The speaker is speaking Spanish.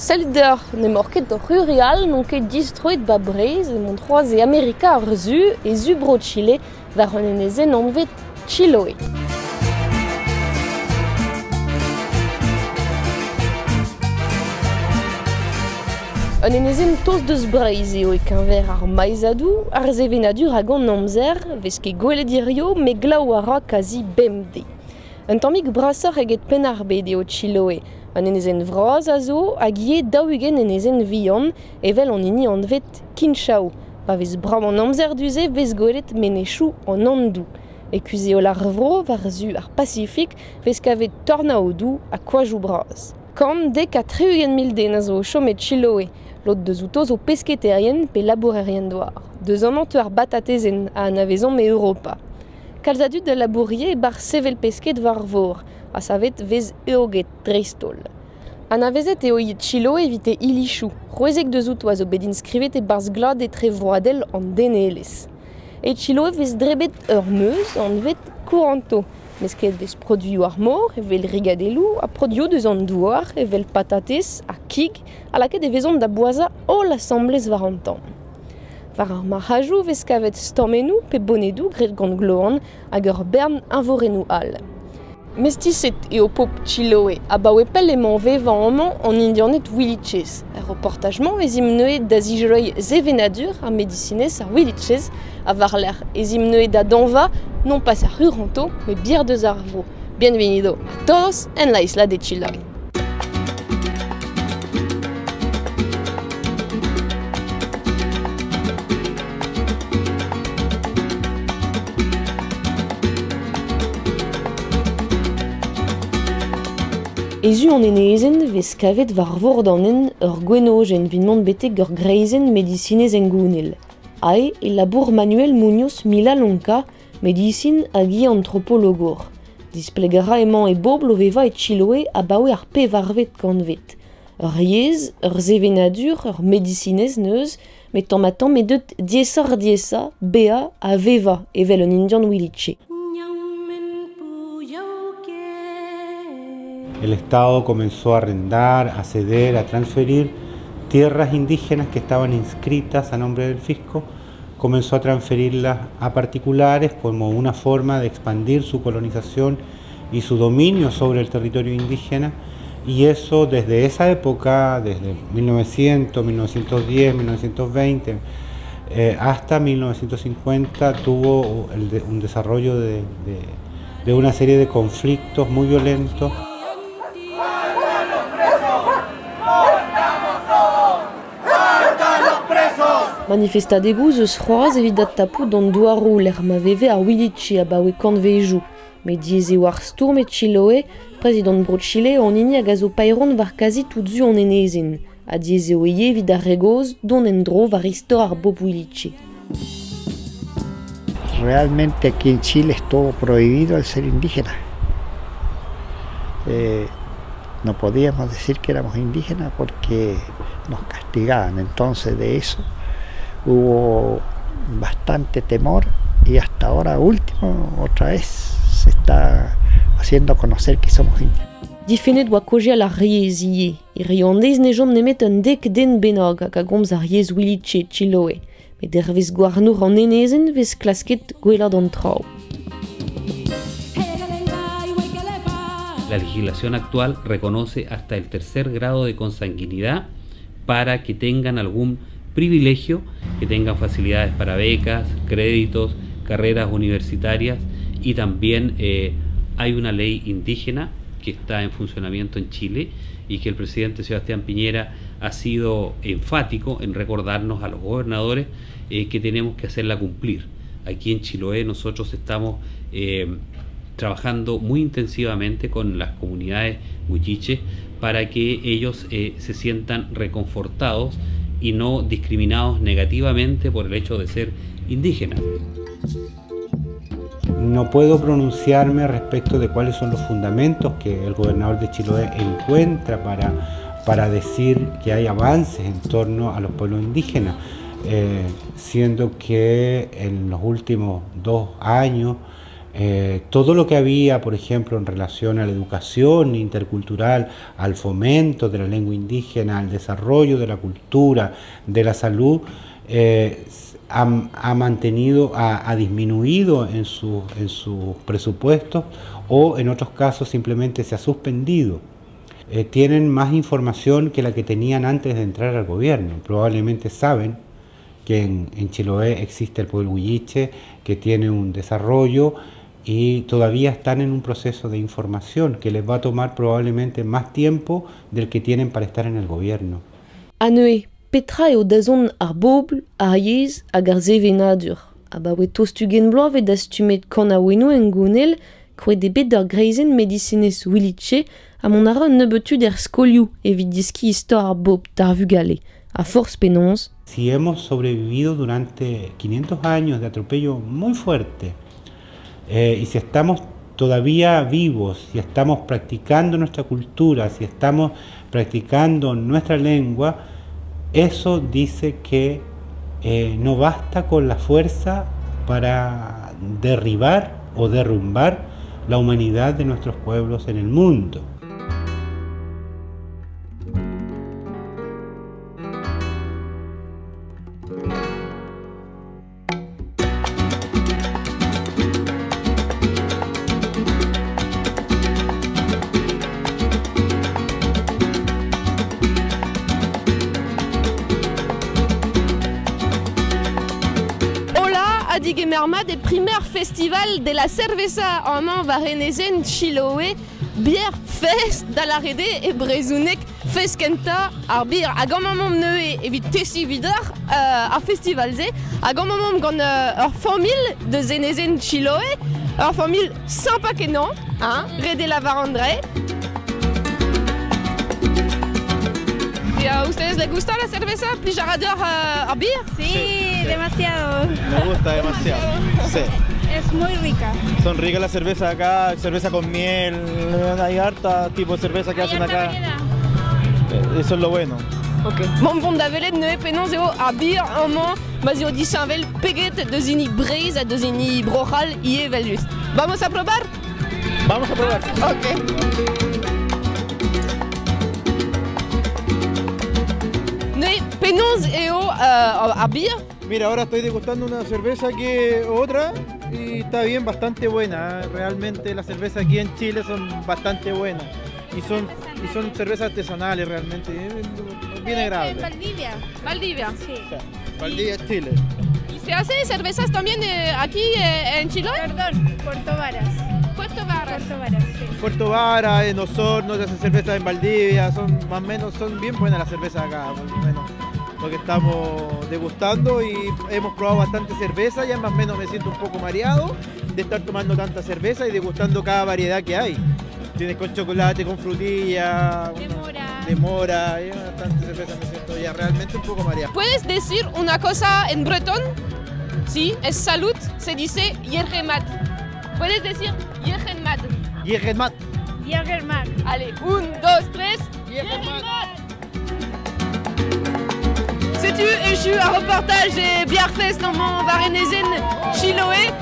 Saludeur ne morket rural non ket distroet ba breiz e montroaz e Amerika ar zu e zubro Chile war an enezen anvet Chiloé. An enezen toz deus breiz eo e kenver ar maizadou ar zevenadur a gant amzer vez ket gweledirio me glaou a ra kazi bemde. Un tammig brasor eget pen ar bet eo Chiloé. An enezen vraz a zo hag ie daougen enezen vihan evel an hini anvet kinchao. Pa vez bram an amzer duze vez gwelet menechou an andou. Ekuzeo lar vro war zu ar Pacifik vez kavet tornaodou a koajou braz. Kam dek a 300.000 den a zo chomet Chiloé. Lot deus outoz o pesketerien pe labourerien doar. Deus an anteur batatezen a anavezon me Europa. Kalzadut de labourier bar sevel pesket war vor, a savet vez eoget dreistol. Anavezet eo yet Chiloé evite ilichou, roezek deus outoaz o bedin skrivet e barz glad e tre vroadel an denelez. Et Chiloé vez drebet ur meuz an vet couranto, mesket vez produo ar mor, evel rigadelou, a produo deus an douar, evel patates, a kig, a laket e vezont da boaza ol assemblez war an tamm. Var ar marajou vez kavet stammenou pe bonedou gret gant gloan hag ur bern invorenou all. Mestiset eo pop Chiloé a bawe pel emañ vevan amman an indianet Willichez. Er reportajman ezim neuet da zijreuil zevenadur ar medicinez ar Willichez a var l'er ezim neuet da danva non pas ar Uranto, me bier deus ar vro. Bienvenido a todos en la isla de Chiloé. Ezu an enezen vez kavet war vord an en ur gwenogen vinmant betek ur greizen medicinez engounel. Ae e labour Manuel Muñoz Milalonka, medicine hag i antropologor. Displegara emañ e bobl o veva e Chiloé a bawe ar pe varvet kanvet. Ur yez, ur zevenadur, ur medicinez neuz, met tammatan medeut diesar diesa, bea a veva evel un indian Williche. El Estado comenzó a arrendar, a ceder, a transferir tierras indígenas que estaban inscritas a nombre del fisco, comenzó a transferirlas a particulares como una forma de expandir su colonización y su dominio sobre el territorio indígena, y eso desde esa época, desde 1900, 1910, 1920, hasta 1950 tuvo un desarrollo de una serie de conflictos muy violentos. Manifestadegou eus c'hoaz evit dat tapou d'an douarou l'er ma veve ar Williche a bawe kantvejou. Me diez eo ar stourm et Chiloé, prezident bro Chile an hini hag a zo paeron var kazi tout zu an enezen. A diez eo ie evit ar regoz don en dro var istor ar bob Williche. Realmente aquí en Chile es todo prohibido el ser indígena. No podíamos decir que éramos indígenas porque nos castigaban, entonces de eso hubo bastante temor y hasta ahora último otra vez se está haciendo conocer que somos indígenas. Difenet oa kojia la riez ie. Riandez ne jom nemet un dek den benag hag a gomz ar riez Williche Chiloé. Me dervez gwarnour an enezen vez klasket gwelad an trao. La legislación actual reconoce hasta el tercer grado de consanguinidad para que tengan algún privilegio, que tengan facilidades para becas, créditos, carreras universitarias, y también hay una ley indígena que está en funcionamiento en Chile y que el presidente Sebastián Piñera ha sido enfático en recordarnos a los gobernadores que tenemos que hacerla cumplir. Aquí en Chiloé nosotros estamos trabajando muy intensivamente con las comunidades huilliches para que ellos se sientan reconfortados y no discriminados negativamente por el hecho de ser indígenas. No puedo pronunciarme respecto de cuáles son los fundamentos que el gobernador de Chiloé encuentra para decir que hay avances en torno a los pueblos indígenas, siendo que en los últimos 2 años Todo lo que había, por ejemplo, en relación a la educación intercultural, al fomento de la lengua indígena, al desarrollo de la cultura, de la salud, ha disminuido en sus presupuestos, o en otros casos simplemente se ha suspendido. Tienen más información que la que tenían antes de entrar al gobierno. Probablemente saben que en Chiloé existe el pueblo huilliche, que tiene un desarrollo, y todavía están en un proceso de información que les va a tomar probablemente más tiempo del que tienen para estar en el gobierno. Anue, petra eo da zon ar bobl, ar yez hag ar zevenadur. Abaoe tostu gen bloavet da stumet kan a weno en gonel, krouet debet d'ar greizen medicinez huilliche a mon ara un nebetud er skolioù evit diski istor ar bob d'ar vugale. A force penons. Si hemos sobrevivido durante 500 años de atropello muy fuerte, y si estamos todavía vivos, si estamos practicando nuestra cultura, si estamos practicando nuestra lengua, eso dice que no basta con la fuerza para derribar o derrumbar la humanidad de nuestros pueblos en el mundo. Merma des primaires festivals de la cerveza en an varenezen Chiloé, bière fest da la rede e brezounek feskenta ar bière a gammamom neue evit tesi vidar ar festival ze a gammamom gant ur famil de zenezen Chiloé, ur famil sympa kenan, rede la varandre. ¿Y a ustedes les gusta la cerveza? ¿Pillarador a beer? Sí, demasiado. Me gusta demasiado. Sí. Es muy rica. Son ricas las cervezas acá, cerveza con miel, hay harta tipo de cerveza que hacen acá. Eso es lo bueno. Ok. Mon vont da velet ne penon zeo a beer un man, ma zeo di sanvel peget de zini brez a de zini brochal ie vel just. Vamos a probar? Vamos a probar. Ok. Penons eo a beer. Mira, ahora estoy degustando una cerveza que otra y está bien, bastante buena. Realmente las cervezas aquí en Chile son bastante buenas y son cervezas artesanales realmente, bien agradables. Valdivia. Valdivia. Sí. O sea, Valdivia, Chile. ¿Y se hace cervezas también aquí en Chile? Perdón, Puerto Varas. Puerto Varas. Puerto Varas, sí. Puerto Varas, en Osorno se hacen cervezas en Valdivia, son más o menos, son bien buenas las cervezas acá, más o menos. Lo que estamos degustando y hemos probado bastante cerveza, ya más o menos me siento un poco mareado de estar tomando tanta cerveza y degustando cada variedad que hay. Tienes con chocolate, con frutilla, de mora, y bastante cerveza, me siento ya realmente un poco mareado. ¿Puedes decir una cosa en bretón? Sí, es salud, se dice yergemat. ¿Puedes decir yergemat? Yergemat. Yergemat. Allez, 1, 2, 3, Yergemat. C'est-tu échu un reportage et bière fest dans mon varenezen Chiloé.